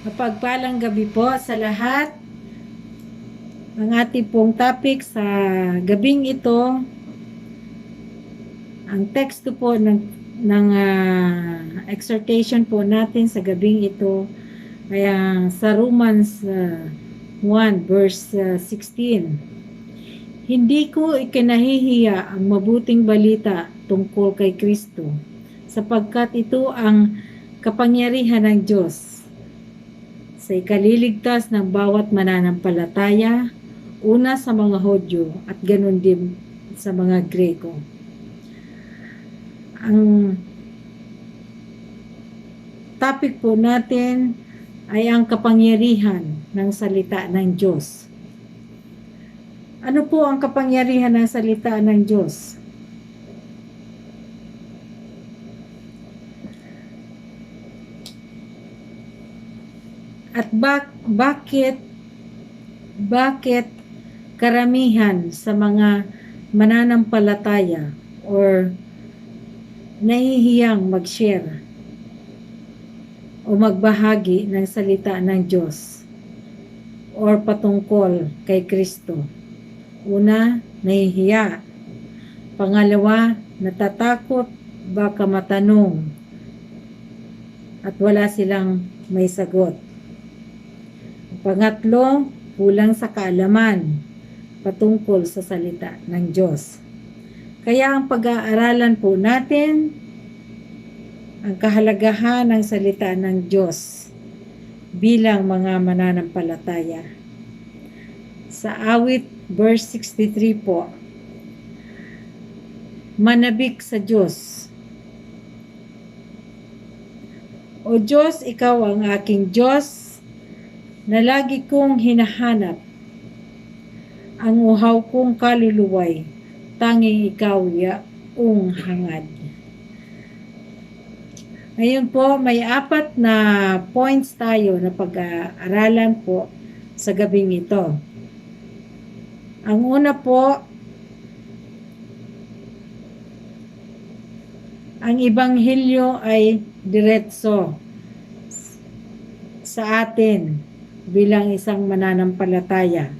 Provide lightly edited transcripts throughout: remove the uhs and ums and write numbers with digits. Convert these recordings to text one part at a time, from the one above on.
Mapagpalang gabi po sa lahat. Ang ating pong topic sa gabing ito, ang teksto po ng exhortation po natin sa gabing ito ay sa Romans 1 verse 16. Hindi ko ikinahihiya ang mabuting balita tungkol kay Kristo, sapagkat ito ang kapangyarihan ng Diyos sa ikaliligtas ng bawat mananampalataya, una sa mga Hudyo at ganun din sa mga Greko. Ang topic po natin ay ang kapangyarihan ng salita ng Diyos. Ano po ang kapangyarihan ng salita ng Diyos? At bakit karamihan sa mga mananampalataya or nahihiyang mag-share o magbahagi ng salita ng Diyos or patungkol kay Kristo? Una, nahihiya. Pangalawa, natatakot baka matanong at wala silang may sagot. Pangatlo, kulang sa kaalaman patungkol sa salita ng Diyos. Kaya ang pag-aaralan po natin ang kahalagahan ng salita ng Diyos bilang mga mananampalataya. Sa awit verse 63 po, manabik sa Diyos. O Diyos, ikaw ang aking Diyos na lagi kong hinahanap. Ang uhaw kong kaluluway, tanging ikaw yaong hangad. Ngayon po, may 4 na points tayo na pag-aaralan po sa gabing ito. Ang una po, ang Ebanghelyo ay diretso sa atin bilang isang mananampalataya.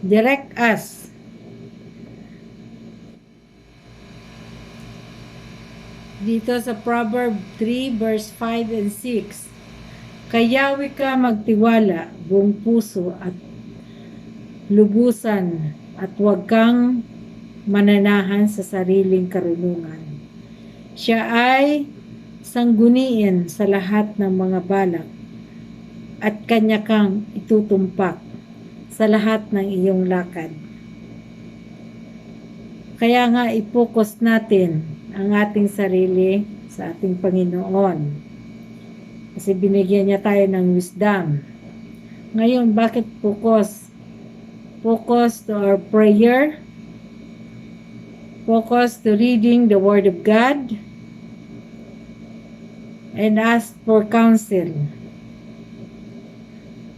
Direct us. Dito sa Proverb 3 verse 5 and 6, kayawi ka magtiwala buong puso at lubusan at huwag kang mananahan sa sariling karunungan. Siya ay sangguniin sa lahat ng mga balak at kanya kang itutumpak sa lahat ng iyong lakad. Kaya nga i-focus natin ang ating sarili sa ating Panginoon. Kasi binigyan niya tayo ng wisdom. Ngayon, bakit focus? Focus to our prayer. Focus to reading the Word of God. And ask for counsel.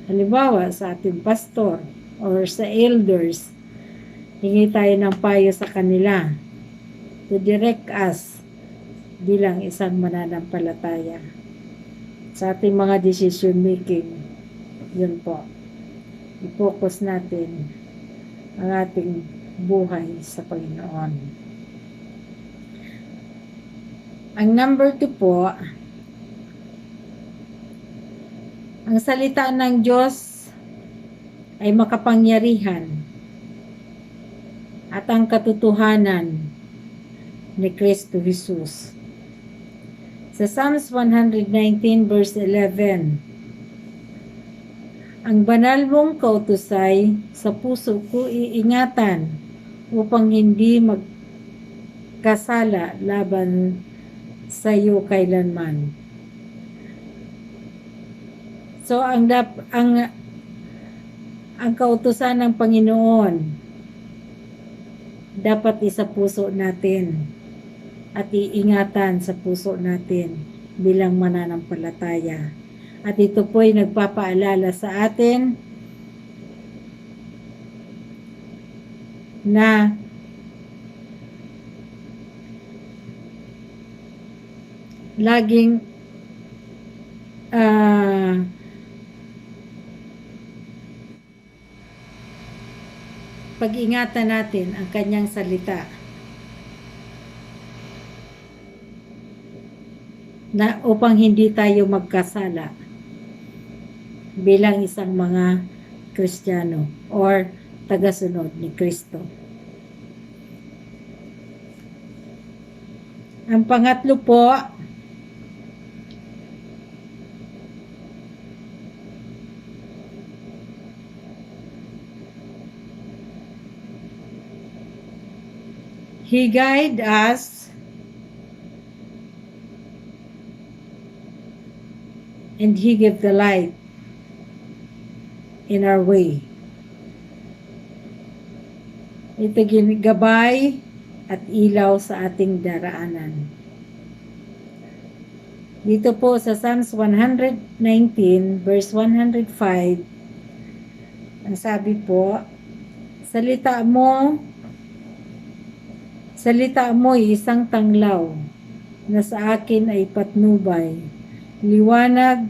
Halimbawa, sa ating pastor or sa elders, hingi tayo ng payo sa kanila to direct us bilang isang mananampalataya sa ating mga decision making. Yun po. I-focus natin ang ating buhay sa Panginoon. Ang number 2 po, ang salita ng Diyos ay makapangyarihan at ang katotohanan ni Kristo Jesus. Sa Psalms 119 verse 11, ang banal mong kautusay sa puso ko iingatan upang hindi magkasala laban sa iyo kailanman. So ang kautusan ng Panginoon dapat isa puso natin at iingatan sa puso natin bilang mananampalataya. At ito po ay nagpapaalala sa atin na laging pag-ingatan natin ang kanyang salita na upang hindi tayo magkasala bilang isang mga Kristiyano or tagasunod ni Kristo. Ang pangatlo po, He guide us and He give the light in our way. Ito gabay at ilaw sa ating daraanan. Dito po sa Psalms 119 verse 105, ang sabi po, salita mo isang tanglaw na sa akin ay patnubay, liwanag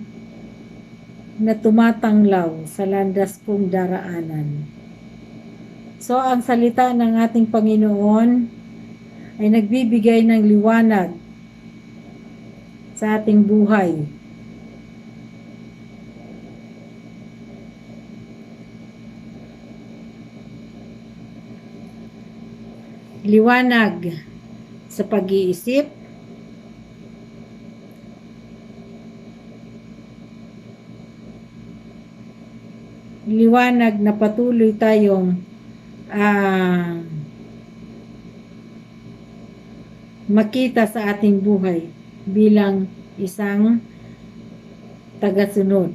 na tumatanglaw sa landas kong daraanan. So, ang salita ng ating Panginoon ay nagbibigay ng liwanag sa ating buhay. Liwanag sa pag-iisip, liwanag na patuloy tayong makita sa ating buhay bilang isang tagasunod.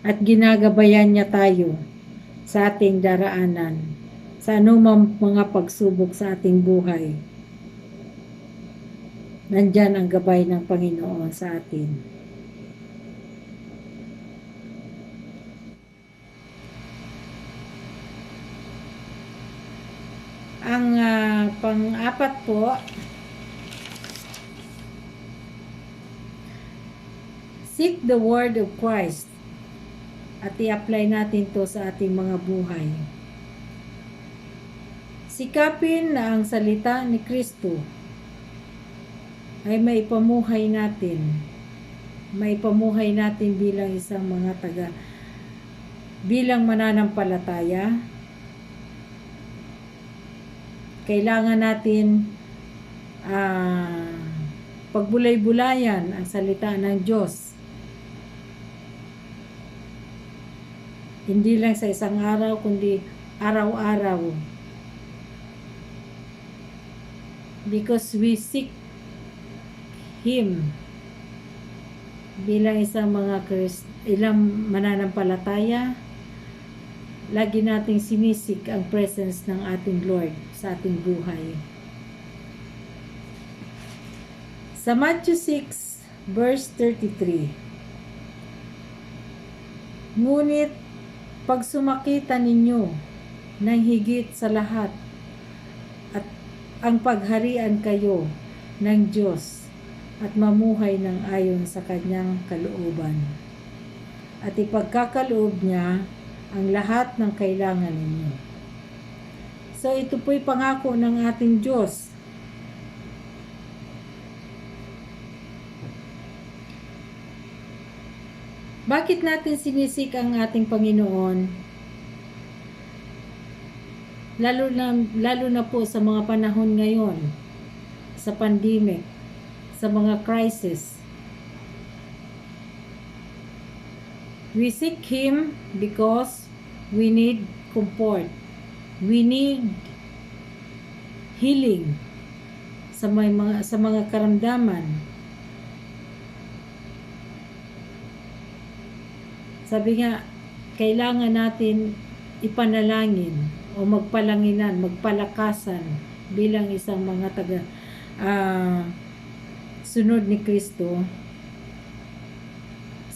At ginagabayan niya tayo sa ating daraanan, sa anumang mga pagsubok sa ating buhay. Nandyan ang gabay ng Panginoon sa atin. Ang pang-apat po, seek the word of Christ at i-apply natin to sa ating mga buhay. Sikapin na ang salita ni Kristo ay maipamuhay natin. Maipamuhay natin bilang isang mga bilang mananampalataya. Kailangan natin pagbulay-bulayan ang salita ng Diyos. Hindi lang sa isang araw, kundi araw-araw. Because we seek Him bilang isang ilang mananampalataya, lagi nating sinisik ang presence ng ating Lord sa ating buhay. Sa Matthew 6 verse 33, ngunit pag sumakita ninyo ng higit sa lahat at ang pagharian kayo ng Diyos at mamuhay ng ayon sa kanyang kalooban at ipagkakaloob niya ang lahat ng kailangan ninyo. So ito po'y pangako ng ating Diyos. Bakit natin sinisik ang ating Panginoon? Lalo na po sa mga panahon ngayon, sa pandemic, sa mga crisis. We seek Him because we need comfort. We need healing sa mga karamdaman. Sabi nga, kailangan natin ipanalangin o magpalanginan, magpalakasan bilang isang mga sunod ni Kristo.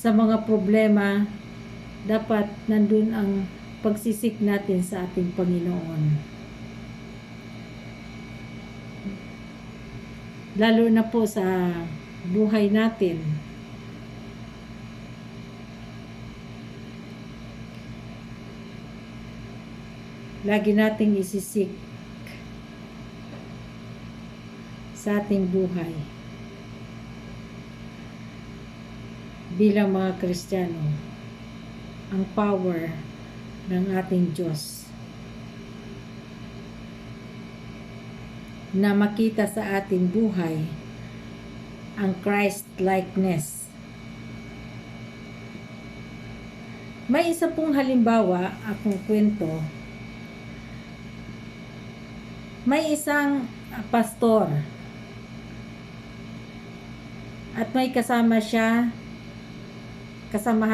Sa mga problema, dapat nandun ang pagsisik natin sa ating Panginoon. Lalo na po sa buhay natin. lagi nating isisik sa ating buhay bilang mga Kristiyano, ang power ng ating Diyos na makita sa ating buhay ang Christ-likeness. May isa pong halimbawa akong kwento. May isang pastor at may kasamahan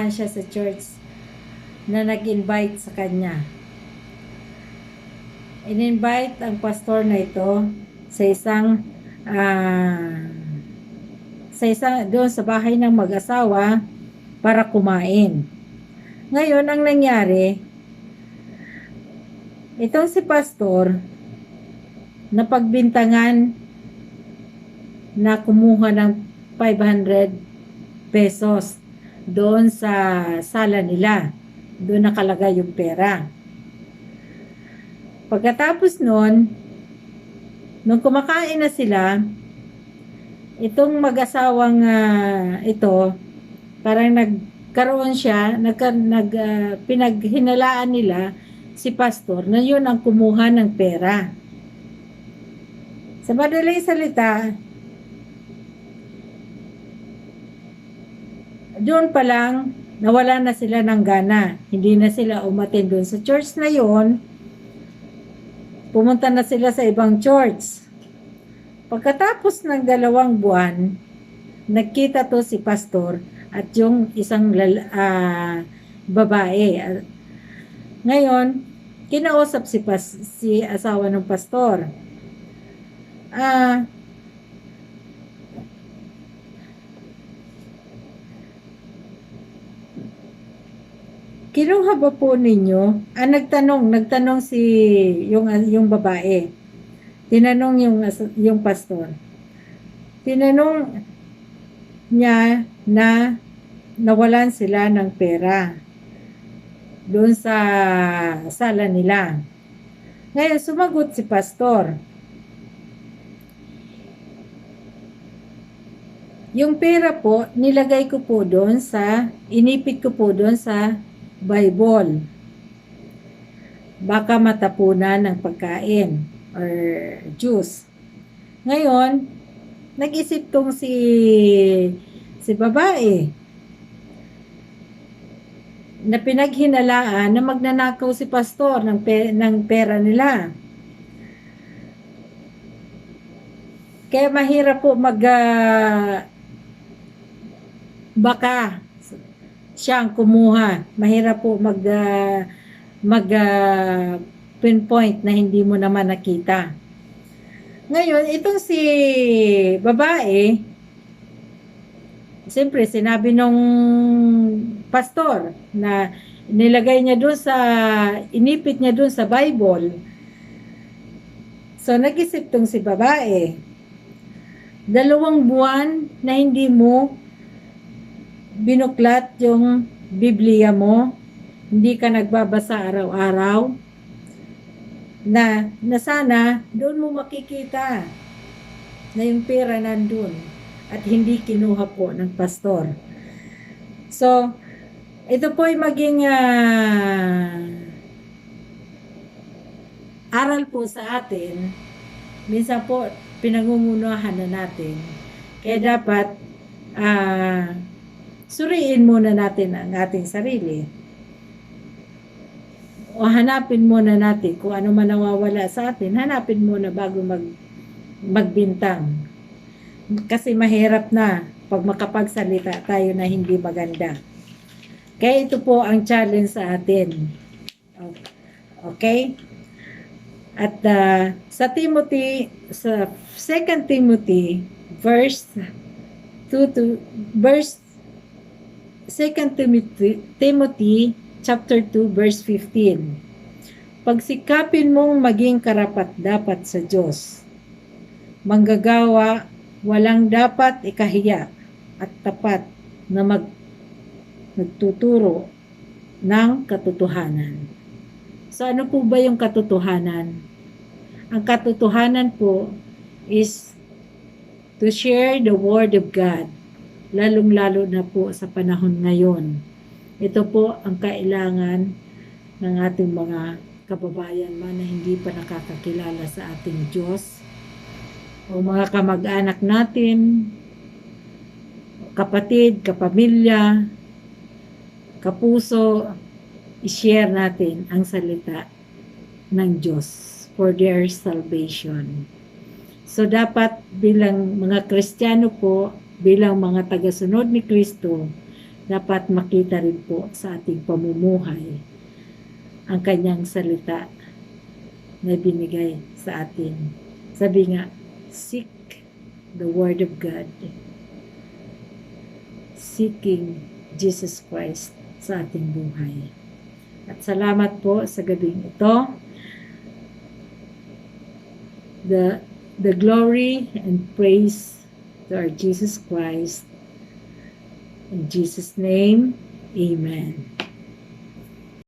siya sa church na nag-invite sa kanya. In-invite ang pastor na ito sa isang doon sa bahay ng mag-asawa para kumain. Ngayon, ang nangyari, itong si pastor napagbintangan na kumuha ng 500 pesos doon sa sala nila. Doon nakalagay yung pera. Pagkatapos nun, nung kumakain na sila, itong mag-asawang ito, parang nagkaroon siya, pinaghinalaan nila si pastor na yun ang kumuha ng pera. Sa madaling salita, doon pa lang, nawala na sila ng gana. Hindi na sila umattend doon sa church na yon. Pumunta na sila sa ibang church. Pagkatapos ng 2 buwan, nagkita to si pastor at yung isang babae. Ngayon, kinausap si asawa ng pastor. Kinuha ba po ninyo? Nagtanong yung babae. Tinanong yung pastor. Tinanong niya na nawalan sila ng pera doon sa sala nila. Ngayon, sumagot si pastor. Yung pera po, inipit ko po doon sa Bible. Baka matapunan ng pagkain or juice. Ngayon, nag-isip tong si babae na pinaghinalaan na magnanakaw si pastor ng pera nila. Kaya mahirap po baka siya ang kumuha. Mahirap po pinpoint na hindi mo naman nakita. Ngayon, itong si babae, siyempre sinabi nung pastor na inipit niya doon sa Bible. So, nag-isip tong si babae, 2 buwan na hindi mo binuklat yung Biblia mo, hindi ka nagbabasa araw-araw, na sana doon mo makikita na yung pera nandun at hindi kinuha po ng pastor. So, ito po ay maging aral po sa atin. Minsan po pinangungunahan na natin. Kaya dapat suriin muna natin ang ating sarili. O hanapin muna natin kung ano man nawawala sa atin. Hanapin muna bago magbintang. Kasi mahirap na pag makapagsalita tayo na hindi maganda. Kaya ito po ang challenge sa atin. Okay? At sa 2 Timothy verse 2 Timothy chapter 2 verse 15. Pagsikapin mong maging karapat-dapat sa Diyos, manggagawa, walang dapat ikahiya at tapat na nagtuturo ng katotohanan. So So ano po ba yung katotohanan? Ang katotohanan po is to share the Word of God, lalong-lalo na po sa panahon ngayon. Ito po ang kailangan ng ating mga kababayan man na hindi pa nakakakilala sa ating Diyos, o mga kamag-anak natin, kapatid, kapamilya, kapuso, i-share natin ang salita ng Diyos for their salvation. So dapat bilang mga Kristiyano po, bilang mga tagasunod ni Kristo, dapat makita rin po sa ating pamumuhay ang kanyang salita na binigay sa atin. Sabi nga, seek the Word of God. Seeking Jesus Christ sa ating buhay. At salamat po sa gabing ito. The glory and praise to our Jesus Christ. In Jesus' name, amen.